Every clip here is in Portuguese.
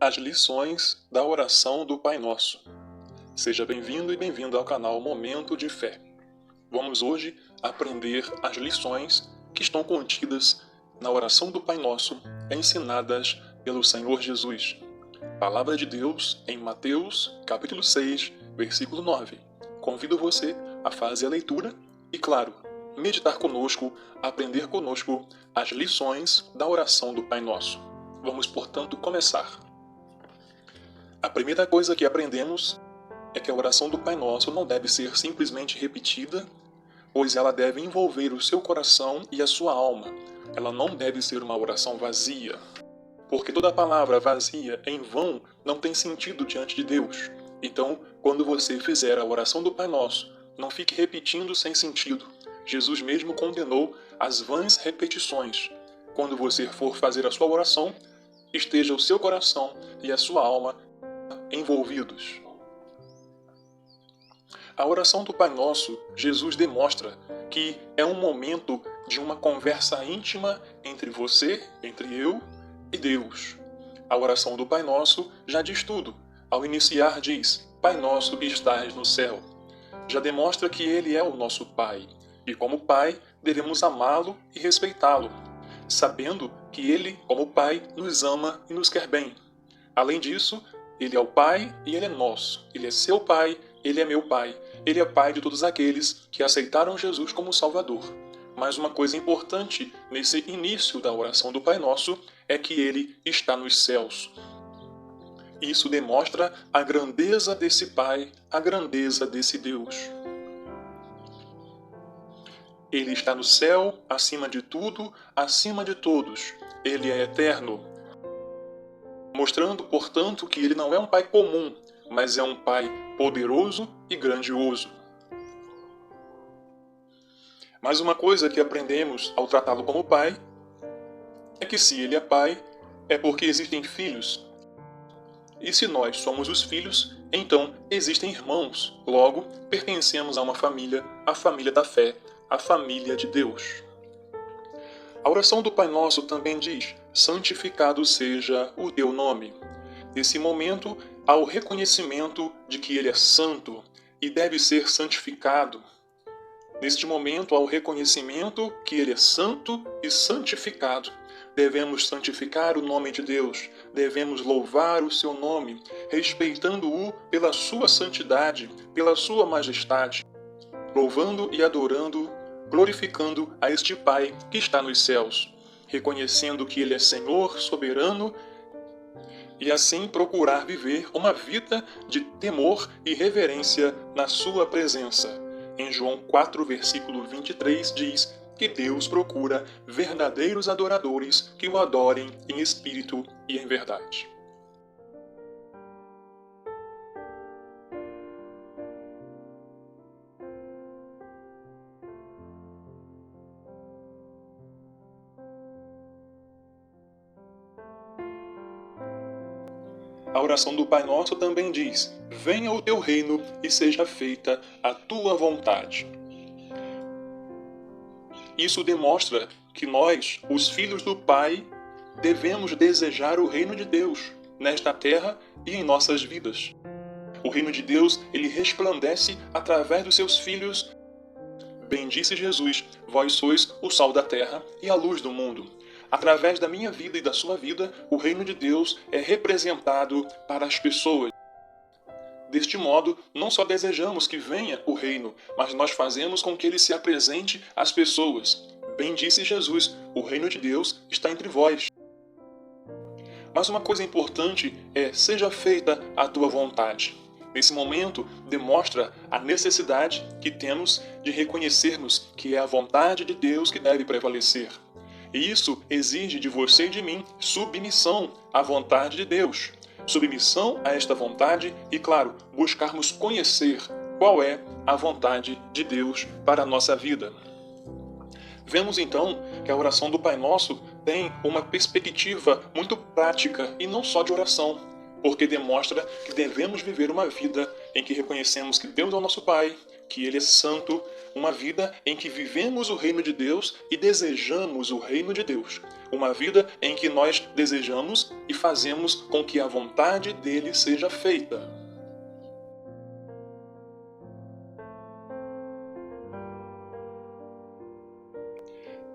As lições da oração do Pai Nosso. Seja bem-vindo e bem-vindo ao canal Momento de Fé. Vamos hoje aprender as lições que estão contidas na oração do Pai Nosso, ensinadas pelo Senhor Jesus. Palavra de Deus em Mateus, capítulo 6, versículo 9. Convido você a fazer a leitura e, claro, meditar conosco, aprender conosco as lições da oração do Pai Nosso. Vamos, portanto, começar. A primeira coisa que aprendemos é que a oração do Pai Nosso não deve ser simplesmente repetida, pois ela deve envolver o seu coração e a sua alma. Ela não deve ser uma oração vazia, porque toda palavra vazia, em vão, não tem sentido diante de Deus. Então, quando você fizer a oração do Pai Nosso, não fique repetindo sem sentido. Jesus mesmo condenou as vãs repetições. Quando você for fazer a sua oração, esteja o seu coração e a sua alma envolvidos. A oração do Pai Nosso, Jesus demonstra que é um momento de uma conversa íntima entre você, entre eu e Deus. A oração do Pai Nosso já diz tudo. Ao iniciar diz, Pai Nosso que estás no céu. Já demonstra que Ele é o nosso Pai. E como Pai, devemos amá-lo e respeitá-lo, sabendo que Ele, como Pai, nos ama e nos quer bem. Além disso, Ele é o Pai e Ele é nosso. Ele é seu Pai, Ele é meu Pai. Ele é Pai de todos aqueles que aceitaram Jesus como Salvador. Mas uma coisa importante nesse início da oração do Pai Nosso é que Ele está nos céus. Isso demonstra a grandeza desse Pai, a grandeza desse Deus. Ele está no céu, acima de tudo, acima de todos. Ele é eterno. Mostrando, portanto, que Ele não é um Pai comum, mas é um Pai poderoso e grandioso. Mas uma coisa que aprendemos ao tratá-lo como Pai é que se Ele é Pai, é porque existem filhos. E se nós somos os filhos, então existem irmãos. Logo, pertencemos a uma família, a família da fé, a família de Deus. A oração do Pai Nosso também diz, santificado seja o teu nome. Nesse momento, há o reconhecimento de que Ele é santo e deve ser santificado. Neste momento, há o reconhecimento que Ele é santo e santificado. Devemos santificar o nome de Deus, devemos louvar o seu nome, respeitando-o pela sua santidade, pela sua majestade, louvando e adorando, glorificando a este Pai que está nos céus, reconhecendo que Ele é Senhor, soberano, e assim procurar viver uma vida de temor e reverência na sua presença. Em João 4, versículo 23, diz que Deus procura verdadeiros adoradores que o adorem em espírito e em verdade. A oração do Pai Nosso também diz, venha o teu reino e seja feita a tua vontade. Isso demonstra que nós, os filhos do Pai, devemos desejar o reino de Deus nesta terra e em nossas vidas. O reino de Deus, ele resplandece através dos seus filhos. Bem disse Jesus, vós sois o sal da terra e a luz do mundo. Através da minha vida e da sua vida, o reino de Deus é representado para as pessoas. Deste modo, não só desejamos que venha o reino, mas nós fazemos com que ele se apresente às pessoas. Bem disse Jesus, o reino de Deus está entre vós. Mas uma coisa importante é, seja feita a tua vontade. Nesse momento, demonstra a necessidade que temos de reconhecermos que é a vontade de Deus que deve prevalecer. E isso exige de você e de mim submissão à vontade de Deus. Submissão a esta vontade e, claro, buscarmos conhecer qual é a vontade de Deus para a nossa vida. Vemos então que a oração do Pai Nosso tem uma perspectiva muito prática e não só de oração, porque demonstra que devemos viver uma vida em que reconhecemos que Deus é o nosso Pai, que Ele é santo, uma vida em que vivemos o reino de Deus e desejamos o reino de Deus. Uma vida em que nós desejamos e fazemos com que a vontade dele seja feita.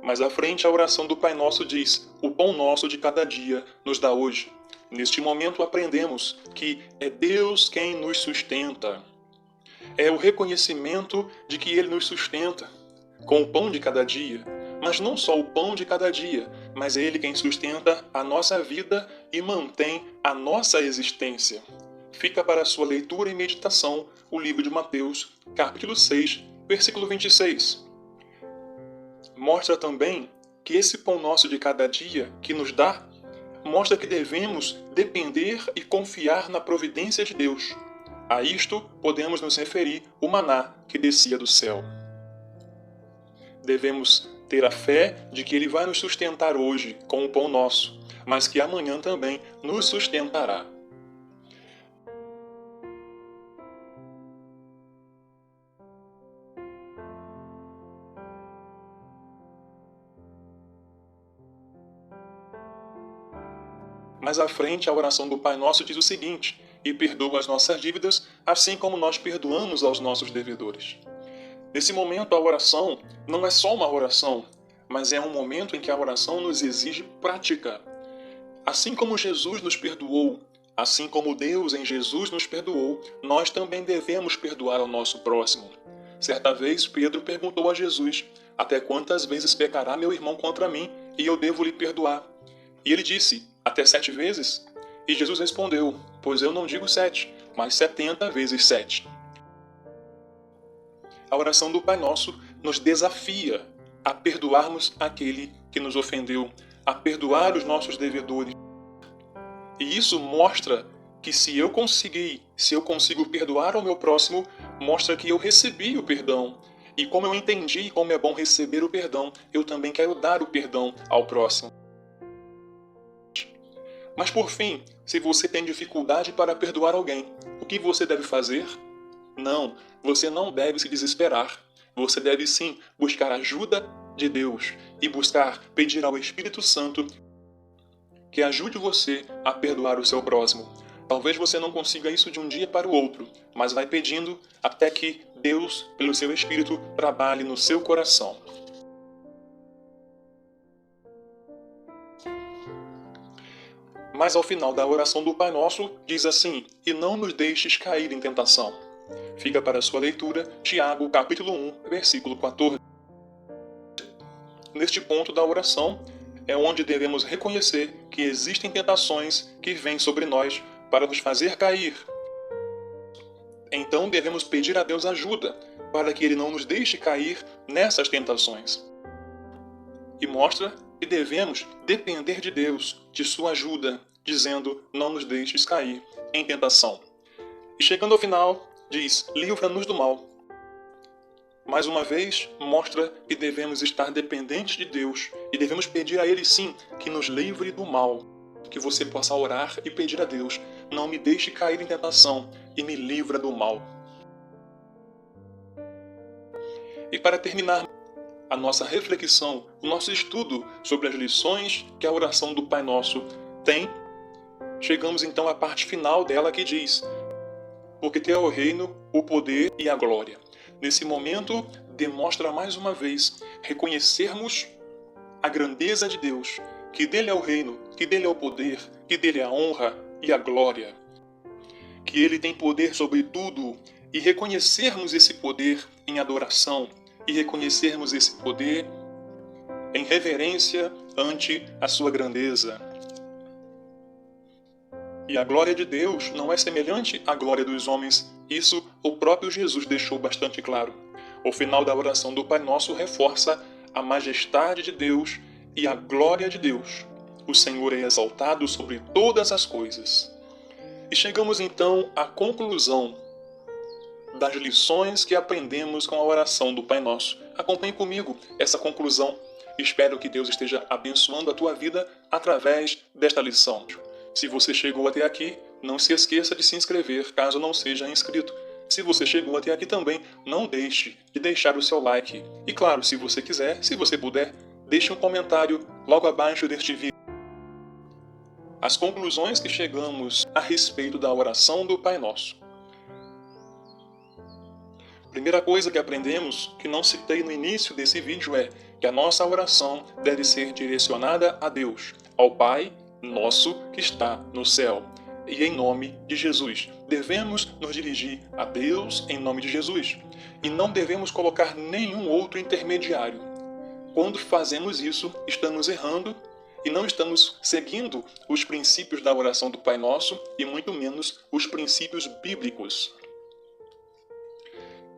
Mais à frente, a oração do Pai Nosso diz: o pão nosso de cada dia nos dá hoje. Neste momento aprendemos que é Deus quem nos sustenta. É o reconhecimento de que Ele nos sustenta com o pão de cada dia. Mas não só o pão de cada dia, mas é Ele quem sustenta a nossa vida e mantém a nossa existência. Fica para a sua leitura e meditação o livro de Mateus, capítulo 6, versículo 26. Mostra também que esse pão nosso de cada dia que nos dá, mostra que devemos depender e confiar na providência de Deus. A isto podemos nos referir o maná que descia do céu. Devemos ter a fé de que Ele vai nos sustentar hoje com o pão nosso, mas que amanhã também nos sustentará. Mais à frente, a oração do Pai Nosso diz o seguinte: e perdoa as nossas dívidas, assim como nós perdoamos aos nossos devedores. Nesse momento, a oração não é só uma oração, mas é um momento em que a oração nos exige prática. Assim como Jesus nos perdoou, assim como Deus em Jesus nos perdoou, nós também devemos perdoar ao nosso próximo. Certa vez, Pedro perguntou a Jesus: até quantas vezes pecará meu irmão contra mim e eu devo lhe perdoar? E ele disse: até 7 vezes? E Jesus respondeu: pois eu não digo 7, mas 70 vezes 7. A oração do Pai Nosso nos desafia a perdoarmos aquele que nos ofendeu, a perdoar os nossos devedores. E isso mostra que se eu consigo perdoar ao meu próximo, mostra que eu recebi o perdão. E como eu entendi como é bom receber o perdão, eu também quero dar o perdão ao próximo. Mas por fim, se você tem dificuldade para perdoar alguém, o que você deve fazer? Não, você não deve se desesperar. Você deve sim buscar a ajuda de Deus e pedir ao Espírito Santo que ajude você a perdoar o seu próximo. Talvez você não consiga isso de um dia para o outro, mas vai pedindo até que Deus, pelo seu Espírito, trabalhe no seu coração. Mas ao final da oração do Pai Nosso, diz assim: e não nos deixes cair em tentação. Fica para a sua leitura, Tiago, capítulo 1, versículo 14. Neste ponto da oração, é onde devemos reconhecer que existem tentações que vêm sobre nós para nos fazer cair. Então devemos pedir a Deus ajuda, para que Ele não nos deixe cair nessas tentações. E mostra que devemos depender de Deus, de sua ajuda, dizendo: não nos deixes cair em tentação. E chegando ao final, diz: livra-nos do mal. Mais uma vez, mostra que devemos estar dependentes de Deus e devemos pedir a Ele sim que nos livre do mal. Que você possa orar e pedir a Deus: não me deixe cair em tentação e me livra do mal. E para terminar a nossa reflexão, o nosso estudo sobre as lições que a oração do Pai Nosso tem, chegamos então à parte final dela que diz: porque teu é o reino, o poder e a glória. Nesse momento, demonstra mais uma vez reconhecermos a grandeza de Deus, que dele é o reino, que dele é o poder, que dele é a honra e a glória. Que ele tem poder sobre tudo e reconhecermos esse poder em adoração e reconhecermos esse poder em reverência ante a sua grandeza. E a glória de Deus não é semelhante à glória dos homens. Isso o próprio Jesus deixou bastante claro. O final da oração do Pai Nosso reforça a majestade de Deus e a glória de Deus. O Senhor é exaltado sobre todas as coisas. E chegamos então à conclusão das lições que aprendemos com a oração do Pai Nosso. Acompanhe comigo essa conclusão. Espero que Deus esteja abençoando a tua vida através desta lição. Se você chegou até aqui, não se esqueça de se inscrever caso não seja inscrito. Se você chegou até aqui também, não deixe de deixar o seu like. E claro, se você quiser, se você puder, deixe um comentário logo abaixo deste vídeo. As conclusões que chegamos a respeito da oração do Pai Nosso. Primeira coisa que aprendemos, que não citei no início desse vídeo, é que a nossa oração deve ser direcionada a Deus, ao Pai Nosso que está no céu. E em nome de Jesus. Devemos nos dirigir a Deus em nome de Jesus. E não devemos colocar nenhum outro intermediário. Quando fazemos isso, estamos errando e não estamos seguindo os princípios da oração do Pai Nosso e muito menos os princípios bíblicos.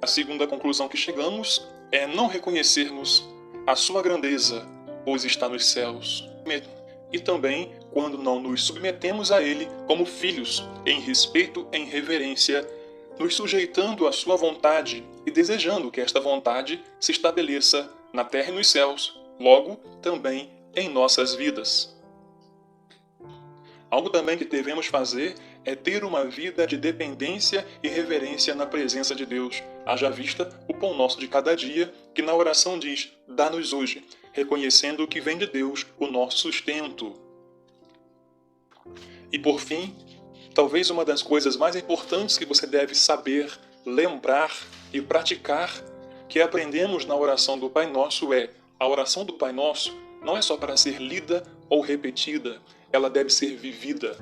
A segunda conclusão que chegamos é não reconhecermos a sua grandeza, pois está nos céus. E também quando não nos submetemos a Ele como filhos, em respeito, em reverência, nos sujeitando à sua vontade e desejando que esta vontade se estabeleça na terra e nos céus, logo também em nossas vidas. Algo também que devemos fazer é ter uma vida de dependência e reverência na presença de Deus. Haja vista o pão nosso de cada dia, que na oração diz, dá-nos hoje, reconhecendo que vem de Deus o nosso sustento. E por fim, talvez uma das coisas mais importantes que você deve saber, lembrar e praticar, que aprendemos na oração do Pai Nosso é, a oração do Pai Nosso não é só para ser lida ou repetida, ela deve ser vivida.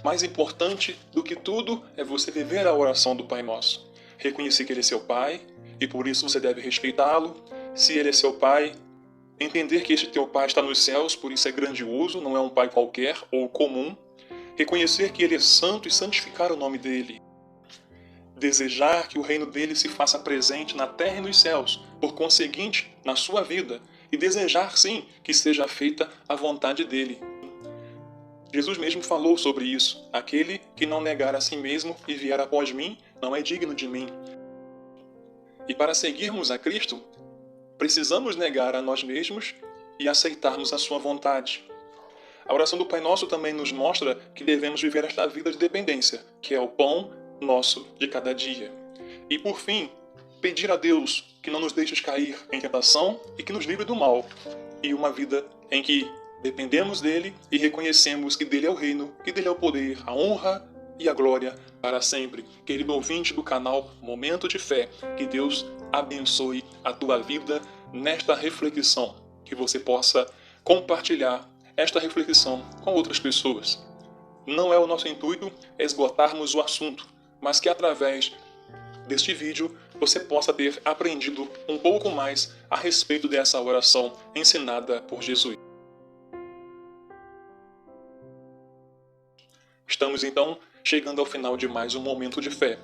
Mais importante do que tudo é você viver a oração do Pai Nosso. Reconhecer que Ele é seu Pai e por isso você deve respeitá-lo. Se Ele é seu Pai, entender que este teu Pai está nos céus, por isso é grandioso, não é um Pai qualquer ou comum. Reconhecer que Ele é santo e santificar o nome dEle. Desejar que o reino dEle se faça presente na terra e nos céus, por conseguinte, na sua vida. E desejar, sim, que seja feita a vontade dEle. Jesus mesmo falou sobre isso. Aquele que não negar a si mesmo e vier após mim, não é digno de mim. E para seguirmos a Cristo, precisamos negar a nós mesmos e aceitarmos a sua vontade. A oração do Pai Nosso também nos mostra que devemos viver esta vida de dependência, que é o pão nosso de cada dia. E por fim, pedir a Deus que não nos deixe cair em tentação e que nos livre do mal. E uma vida em que dependemos dele e reconhecemos que dele é o reino, que dele é o poder, a honra e a glória para sempre. Querido ouvinte do canal Momento de Fé, que Deus abençoe a tua vida nesta reflexão, que você possa compartilhar esta reflexão com outras pessoas. Não é o nosso intuito esgotarmos o assunto, mas que através deste vídeo você possa ter aprendido um pouco mais a respeito dessa oração ensinada por Jesus. Estamos então chegando ao final de mais um Momento de Fé.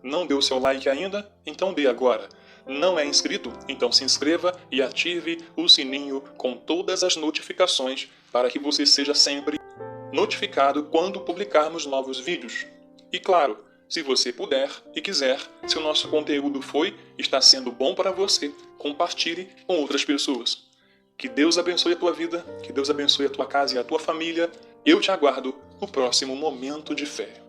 Não deu seu like ainda? Então dê agora. Não é inscrito? Então se inscreva e ative o sininho com todas as notificações para que você seja sempre notificado quando publicarmos novos vídeos. E claro, se você puder e quiser, se o nosso conteúdo está sendo bom para você, compartilhe com outras pessoas. Que Deus abençoe a tua vida, que Deus abençoe a tua casa e a tua família. Eu te aguardo no próximo Momento de Fé.